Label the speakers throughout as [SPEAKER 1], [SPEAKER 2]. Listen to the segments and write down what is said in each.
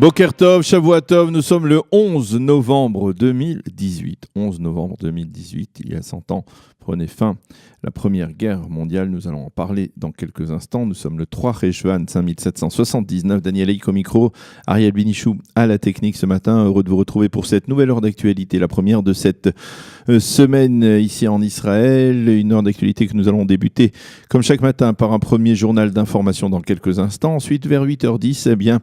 [SPEAKER 1] Boker Tov, Shavua Tov, nous sommes le 11 novembre 2018. 11 novembre 2018, il y a 100 ans, prenait fin la Première Guerre mondiale. Nous allons en parler dans quelques instants. Nous sommes le 3 Réchouan 5779. Daniel Eik au micro, Ariel Binichou à la technique ce matin. Heureux de vous retrouver pour cette nouvelle heure d'actualité, la première de cette semaine ici en Israël. Une heure d'actualité que nous allons débuter comme chaque matin par un premier journal d'information dans quelques instants. Ensuite, vers 8h10, eh bien,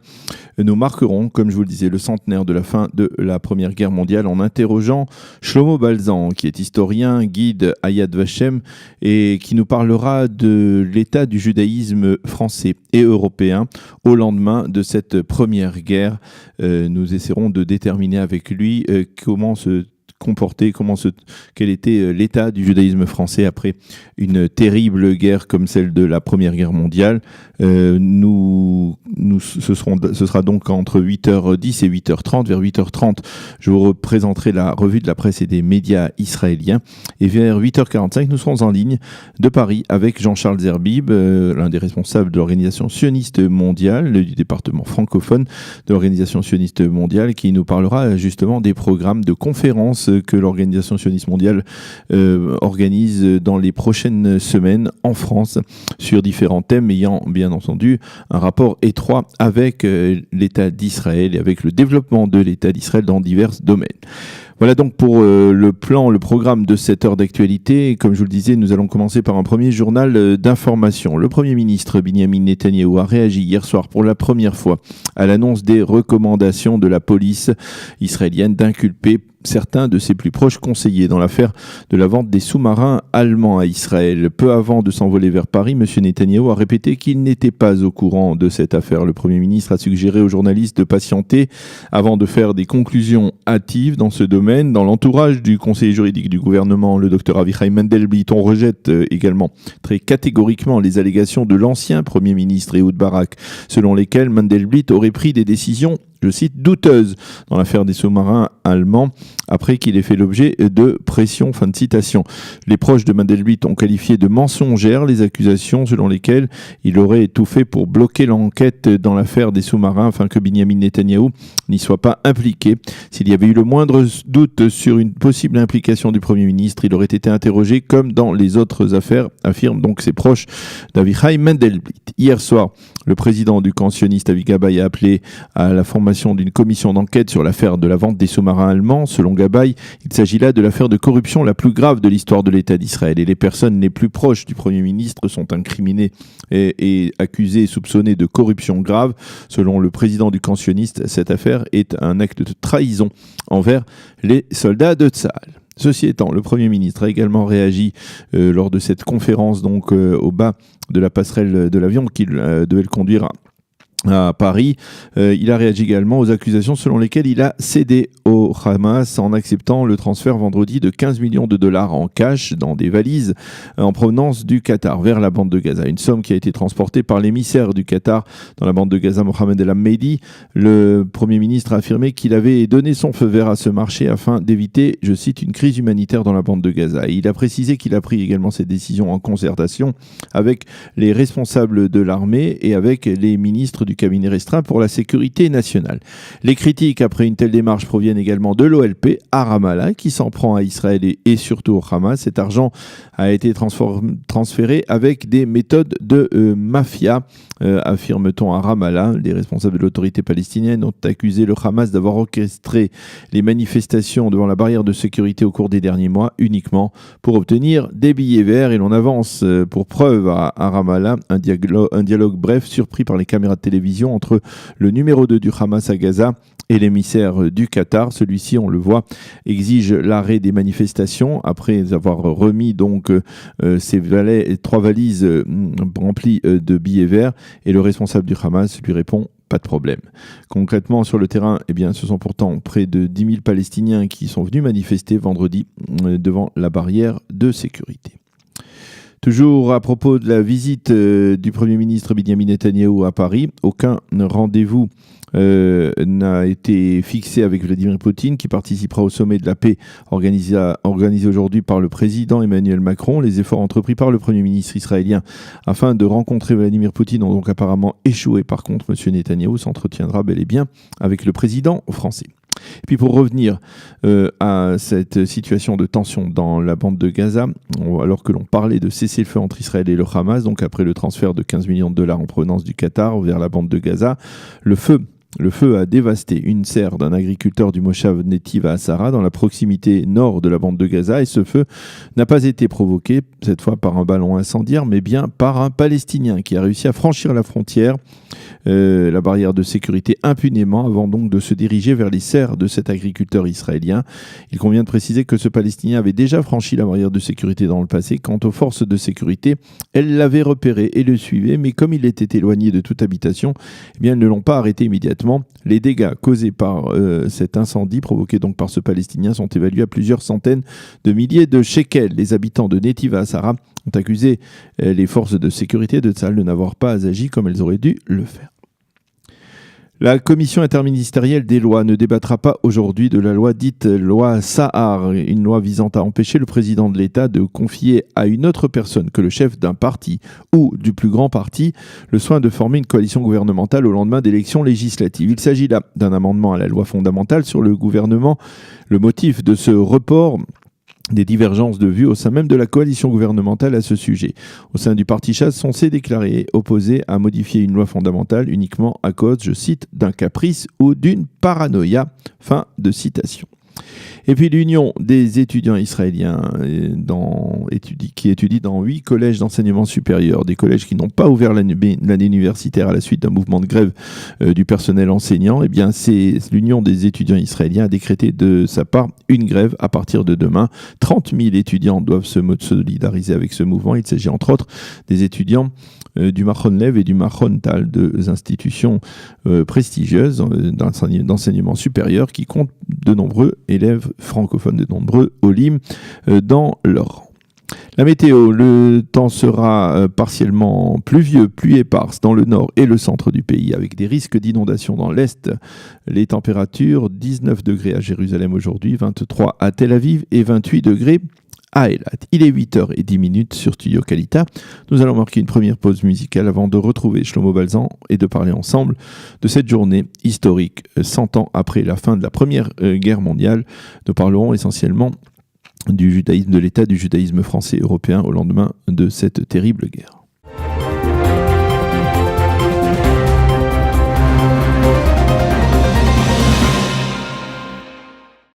[SPEAKER 1] nous marquerons, comme je vous le disais, le centenaire de la fin de la Première Guerre mondiale en interrogeant Shlomo Balzan, qui est historien, guide à Yad Vashem, et qui nous parlera de l'état du judaïsme français et européen au lendemain de cette première guerre. Nous essaierons de déterminer avec lui comment se comporter, quel était l'état du judaïsme français après une terrible guerre comme celle de la Première Guerre mondiale. Ce sera donc entre 8h10 et 8h30. Vers 8h30, je vous présenterai la revue de la presse et des médias israéliens. Et vers 8h45, nous serons en ligne de Paris avec Jean-Charles Zerbib, l'un des responsables de l'organisation sioniste mondiale, du département francophone de l'organisation sioniste mondiale, qui nous parlera justement des programmes de conférences que l'organisation sioniste mondiale organise dans les prochaines semaines en France sur différents thèmes ayant bien entendu un rapport étroit avec l'État d'Israël et avec le développement de l'État d'Israël dans divers domaines. Voilà donc pour le programme de cette heure d'actualité. Comme je vous le disais, nous allons commencer par un premier journal d'information. Le Premier ministre Binyamin Netanyahou a réagi hier soir pour la première fois à l'annonce des recommandations de la police israélienne d'inculper certains de ses plus proches conseillers dans l'affaire de la vente des sous-marins allemands à Israël. Peu avant de s'envoler vers Paris, M. Netanyahou a répété qu'il n'était pas au courant de cette affaire. Le Premier ministre a suggéré aux journalistes de patienter avant de faire des conclusions hâtives dans ce domaine. Dans l'entourage du conseiller juridique du gouvernement, le Dr Avichai Mandelblit, on rejette également très catégoriquement les allégations de l'ancien Premier ministre Ehud Barak, selon lesquelles Mandelblit aurait pris des décisions, je cite, douteuse dans l'affaire des sous-marins allemands après qu'il ait fait l'objet de pression. Fin de citation. Les proches de Mandelblit ont qualifié de mensongères les accusations selon lesquelles il aurait tout fait pour bloquer l'enquête dans l'affaire des sous-marins afin que Binyamin Netanyahou n'y soit pas impliqué. S'il y avait eu le moindre doute sur une possible implication du Premier ministre, il aurait été interrogé comme dans les autres affaires, affirment donc ses proches d'Avichai Mandelblit. Hier soir, le président du camp sioniste Avi Gabay a appelé à la formation d'une commission d'enquête sur l'affaire de la vente des sous-marins allemands. Selon Gabay, il s'agit là de l'affaire de corruption la plus grave de l'histoire de l'État d'Israël et les personnes les plus proches du Premier ministre sont incriminées et accusées et soupçonnées de corruption grave. Selon le président du camp sioniste, cette affaire est un acte de trahison envers les soldats de Tsahal. Ceci étant, le Premier ministre a également réagi lors de cette conférence donc au bas de la passerelle de l'avion qu'il devait le conduire à Paris. Il a réagi également aux accusations selon lesquelles il a cédé au Hamas en acceptant le transfert vendredi de 15 millions de dollars en cash dans des valises en provenance du Qatar vers la bande de Gaza. Une somme qui a été transportée par l'émissaire du Qatar dans la bande de Gaza, Mohamed El Hamedi. Le Premier ministre a affirmé qu'il avait donné son feu vert à ce marché afin d'éviter, je cite, une crise humanitaire dans la bande de Gaza. Et il a précisé qu'il a pris également cette décision en concertation avec les responsables de l'armée et avec les ministres du cabinet restreint pour la sécurité nationale. Les critiques après une telle démarche proviennent également de l'OLP à Ramallah qui s'en prend à Israël et surtout au Hamas. Cet argent a été transféré avec des méthodes de mafia, affirme-t-on à Ramallah. Les responsables de l'autorité palestinienne ont accusé le Hamas d'avoir orchestré les manifestations devant la barrière de sécurité au cours des derniers mois uniquement pour obtenir des billets verts. Et l'on avance pour preuve à Ramallah un dialogue bref surpris par les caméras de télévision entre le numéro 2 du Hamas à Gaza et l'émissaire du Qatar. Celui-ci, on le voit, exige l'arrêt des manifestations après avoir remis donc trois valises remplies de billets verts, et le responsable du Hamas lui répond: pas de problème. Concrètement, sur le terrain, eh bien, ce sont pourtant près de 10 000 Palestiniens qui sont venus manifester vendredi devant la barrière de sécurité. Toujours à propos de la visite du Premier ministre Benjamin Netanyahou à Paris, aucun rendez-vous n'a été fixé avec Vladimir Poutine, qui participera au sommet de la paix organisé aujourd'hui par le président Emmanuel Macron. Les efforts entrepris par le Premier ministre israélien afin de rencontrer Vladimir Poutine ont donc apparemment échoué. Par contre, M. Netanyahou s'entretiendra bel et bien avec le président français. Et puis pour revenir à cette situation de tension dans la bande de Gaza, alors que l'on parlait de cesser le feu entre Israël et le Hamas, donc après le transfert de 15 millions de dollars en provenance du Qatar vers la bande de Gaza, le feu a dévasté une serre d'un agriculteur du Moshav Netiv à Asara, dans la proximité nord de la bande de Gaza. Et ce feu n'a pas été provoqué, cette fois par un ballon incendiaire, mais bien par un Palestinien qui a réussi à franchir la frontière, la barrière de sécurité impunément, avant donc de se diriger vers les serres de cet agriculteur israélien. Il convient de préciser que ce Palestinien avait déjà franchi la barrière de sécurité dans le passé. Quant aux forces de sécurité, elles l'avaient repéré et le suivaient, mais comme il était éloigné de toute habitation, eh bien, elles ne l'ont pas arrêté immédiatement. Les dégâts causés par cet incendie, provoqué donc par ce Palestinien, sont évalués à plusieurs centaines de milliers de shekels. Les habitants de Netiv Asara ont accusé les forces de sécurité de Tsahal de n'avoir pas agi comme elles auraient dû le faire. La commission interministérielle des lois ne débattra pas aujourd'hui de la loi dite loi Sahar, une loi visant à empêcher le président de l'État de confier à une autre personne que le chef d'un parti ou du plus grand parti le soin de former une coalition gouvernementale au lendemain d'élections législatives. Il s'agit là d'un amendement à la loi fondamentale sur le gouvernement. Le motif de ce report, des divergences de vues au sein même de la coalition gouvernementale à ce sujet. Au sein du parti Chasse, on s'est déclaré opposé à modifier une loi fondamentale uniquement à cause, je cite, d'un caprice ou d'une paranoïa. Fin de citation. Et puis l'Union des étudiants israéliens qui étudient dans 8 collèges d'enseignement supérieur, des collèges qui n'ont pas ouvert l'année universitaire à la suite d'un mouvement de grève du personnel enseignant, eh bien c'est l'Union des étudiants israéliens a décrété de sa part une grève à partir de demain. 30 000 étudiants doivent se solidariser avec ce mouvement. Il s'agit entre autres des étudiants du Machon Lev et du Machon Tal, deux institutions prestigieuses d'enseignement supérieur qui comptent de nombreux élèves francophones, de nombreux Olim dans leur rang. La météo, le temps sera partiellement pluvieux, pluie éparse dans le nord et le centre du pays, avec des risques d'inondation dans l'est. Les températures, 19 degrés à Jérusalem aujourd'hui, 23 à Tel Aviv et 28 degrés à Eilat. Il est 8h10 sur Studio Kalita. Nous allons marquer une première pause musicale avant de retrouver Shlomo Balzan et de parler ensemble de cette journée historique, 100 ans après la fin de la Première Guerre mondiale. Nous parlerons essentiellement du judaïsme, de l'état du judaïsme français et européen au lendemain de cette terrible guerre.